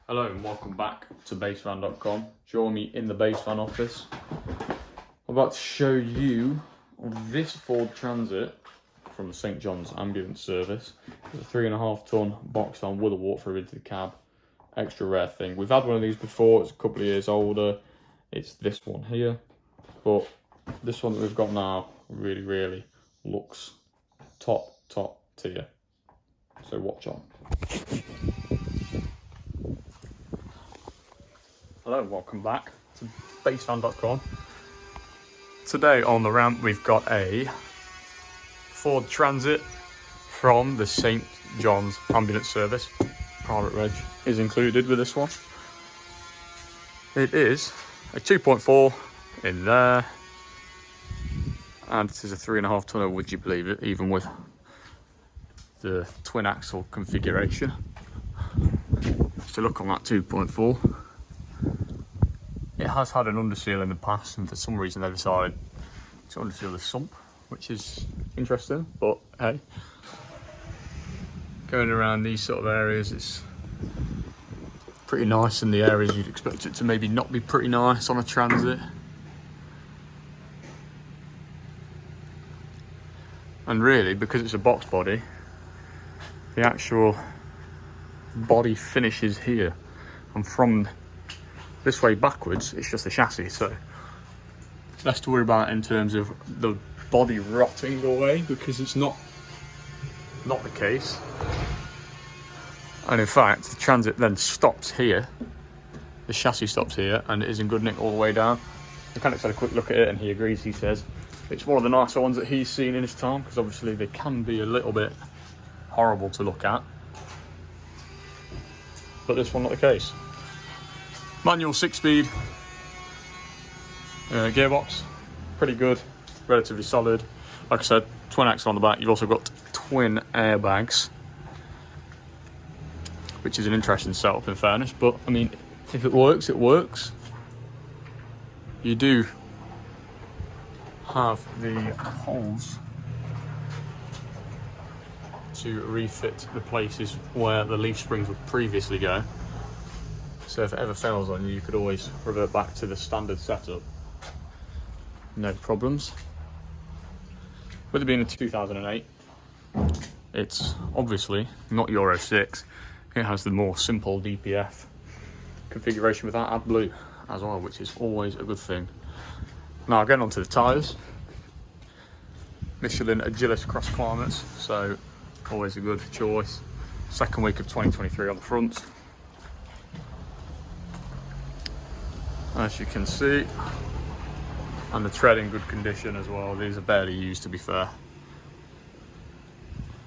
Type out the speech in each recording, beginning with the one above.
Hello and welcome back to basevan.com. Join me in the basevan office. I'm about to show you this Ford Transit from the St John's Ambulance Service. It's a 3.5 ton box van with a walk-through into the cab. Extra rare thing. We've had one of these before, it's a couple of years older. It's this one here. But this one that we've got now really looks top tier. So watch on. Hello and welcome back to basevan.com. Today on the ramp we've got a Ford Transit from the St John's Ambulance Service. Private reg is included with this one. It is a 2.4 in there, and it is a 3.5 tonner, would you believe it, even with the twin axle configuration. Just to look on that 2.4. It has had an underseal in the past, and for some reason they decided to underseal the sump, which is interesting, but hey. Going around these sort of areas, it's pretty nice in the areas you'd expect it to maybe not be pretty nice on a Transit. And really, because it's a box body, the actual body finishes here, and from this way backwards it's just the chassis, so less to worry about in terms of the body rotting away, because it's not the case. And in fact the Transit then stops here, the chassis stops here, and it is in good nick all the way down. The mechanic's had a quick look at it and he agrees. He says it's one of the nicer ones that he's seen in his time, because obviously they can be a little bit horrible to look at, but this one not the case. Manual 6-speed gearbox, pretty good, relatively solid. Like I said, twin axle on the back. You've also got twin airbags, which is an interesting setup in fairness, but I mean, if it works, it works. You do have the holes to refit the places where the leaf springs would previously go. So if it ever fails on you, you could always revert back to the standard setup. No problems. With it being a 2008, it's obviously not Euro 6. It has the more simple DPF configuration with that AdBlue as well, which is always a good thing. Now getting onto the tyres. Michelin Agilis Cross Climates, so always a good choice. Second week of 2023 on the front. As you can see, and the tread in good condition as well. These are barely used, to be fair.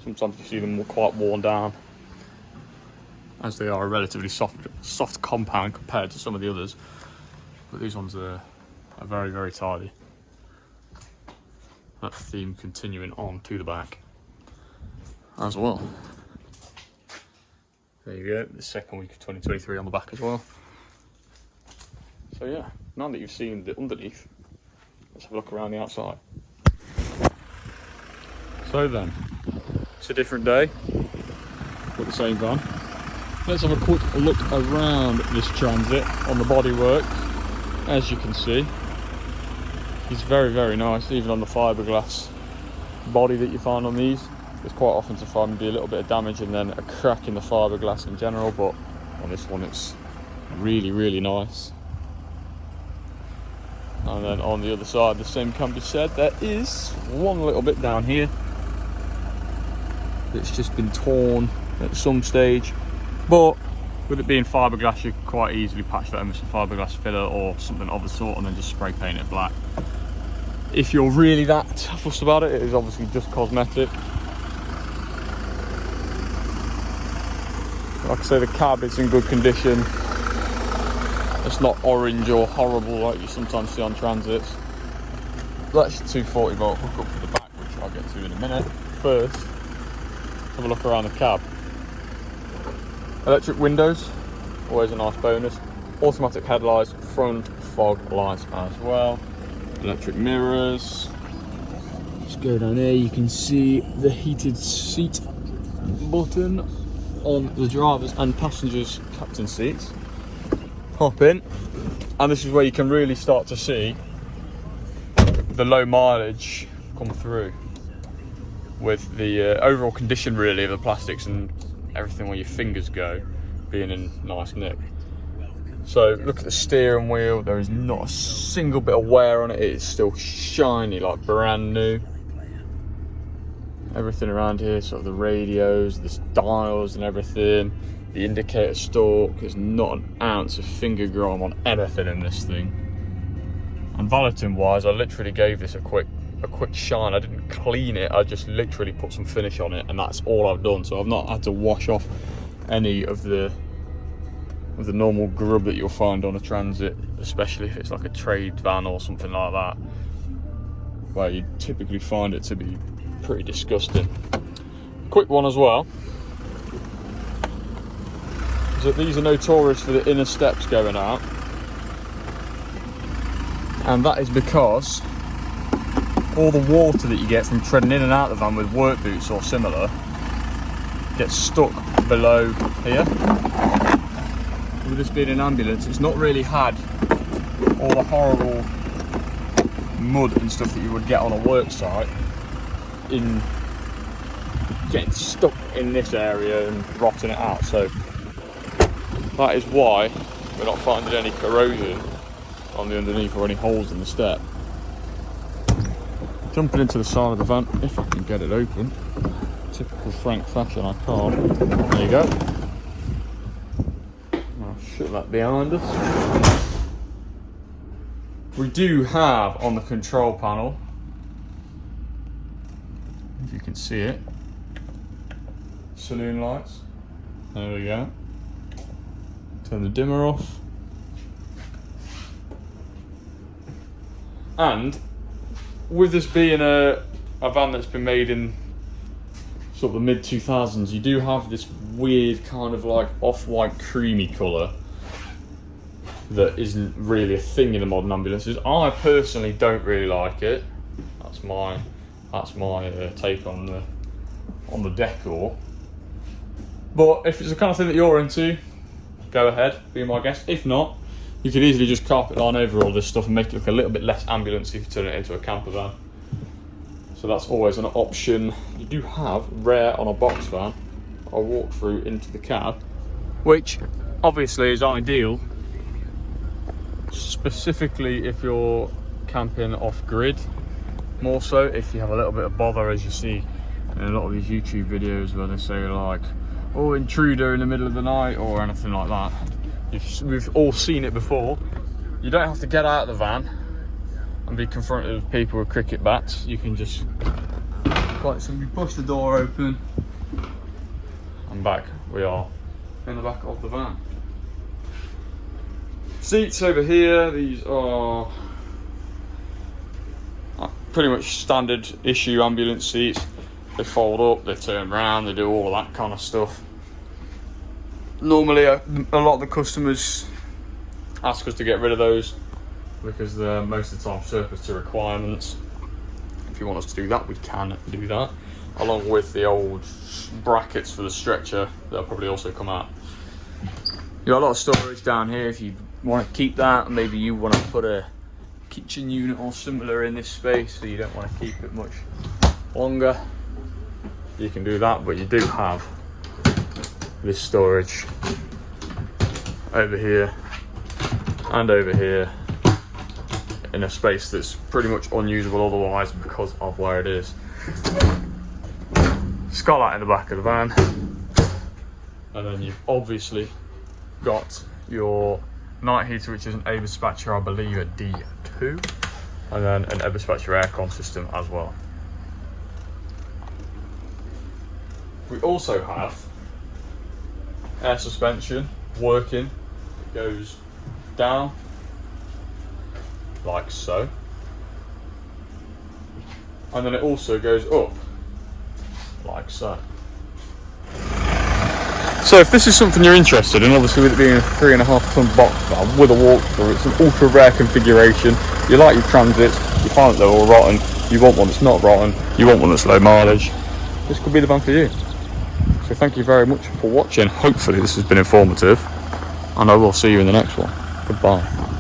Sometimes you see them quite worn down, as they are a relatively soft compound compared to some of the others, but these ones are very tidy. That theme continuing on to the back as well. There you go, the second week of 2023 on the back as well. So yeah, now that you've seen the underneath, let's have a look around the outside. So then, it's a different day with the same van. Let's have a quick look around this Transit on the bodywork. As you can see, it's very nice, even on the fiberglass body that you find on these. There's quite often to find maybe a little bit of damage and then a crack in the fiberglass in general, but on this one it's really nice. And then on the other side, the same can be said. There is one little bit down here that's just been torn at some stage, but with it being fiberglass, you can quite easily patch that in with some fiberglass filler or something of the sort, and then just spray paint it black. If you're really that fussed about it, it is obviously just cosmetic. Like I say, the cab is in good condition. It's not orange or horrible like you sometimes see on Transits. That's your 240 volt hookup for the back, which I'll get to in a minute. First, have a look around the cab. Electric windows, always a nice bonus. Automatic headlights, front fog lights as well. Electric mirrors. Just go down here, you can see the heated seat button. on the driver's and passenger's captain seats. Hop in, and this is where you can really start to see the low mileage come through with the overall condition really of the plastics and everything where your fingers go being in nice nick. So look at the steering wheel, there is not a single bit of wear on it. It is still shiny like brand new. Everything around here, sort of the radios, the dials and everything, the indicator stalk, there's not an ounce of finger grime on anything in this thing. And valeting wise, I literally gave this a quick shine. I didn't clean it, I just literally put some finish on it, and that's all I've done. So I've not had to wash off any of the normal grub that you'll find on a Transit, especially if it's like a trade van or something like that, where you typically find it to be pretty disgusting. Quick one as well is that these are notorious for the inner steps going out, and that is because all the water that you get from treading in and out of the van with work boots or similar gets stuck below here. With this being an ambulance, it's not really had all the horrible mud and stuff that you would get on a work site in getting stuck in this area and rotting it out. So that is why we're not finding any corrosion on the underneath or any holes in the step. Jumping into the side of the van, if I can get it open. Typical Frank fashion, I can't. There you go. I'll shut that behind us. We do have on the control panel, if you can see it, saloon lights. There we go. Turn the dimmer off. And with this being a van that's been made in sort of the mid 2000s, you do have this weird kind of like off-white creamy colour that isn't really a thing in the modern ambulances. I personally don't really like it. That's my take on the decor. But if it's the kind of thing that you're into, go ahead, be my guest. If not, you could easily just carpet line over all this stuff and make it look a little bit less ambulance if you turn it into a camper van. So that's always an option. You do have, rare on a box van, a walk through into the cab, which obviously is ideal, specifically if you're camping off grid. More so if you have a little bit of bother, as you see in a lot of these YouTube videos where they say like, oh, intruder in the middle of the night or anything like that. We've all seen it before. You don't have to get out of the van and be confronted with people with cricket bats. You can just quite simply push the door open and back we are in the back of the van. Seats over here, these are pretty much standard issue ambulance seats. They fold up, they turn around, they do all of that kind of stuff. Normally a lot of the customers ask us to get rid of those because they're most of the time surplus to requirements. If you want us to do that, we can do that, along with the old brackets for the stretcher that'll probably also come out. You got a lot of storage down here if you want to keep that. Maybe you want to put a kitchen unit or similar in this space, so you don't want to keep it much longer. You can do that, but you do have this storage over here and over here in a space that's pretty much unusable otherwise because of where it is. Skylight in the back of the van, and then you've obviously got your night heater, which is an Eberspacher, I believe a D2, and then an Eberspacher aircon system as well. We also have air suspension working. It goes down like so, and then it also goes up like so. So if this is something you're interested in, obviously with it being a 3.5 ton box van with a walkthrough, it's an ultra rare configuration. You like your Transits, you find that they're all rotten, you want one that's not rotten, you want one that's low mileage, this could be the van for you. So thank you very much for watching. Hopefully this has been informative, and I will see you in the next one. Goodbye.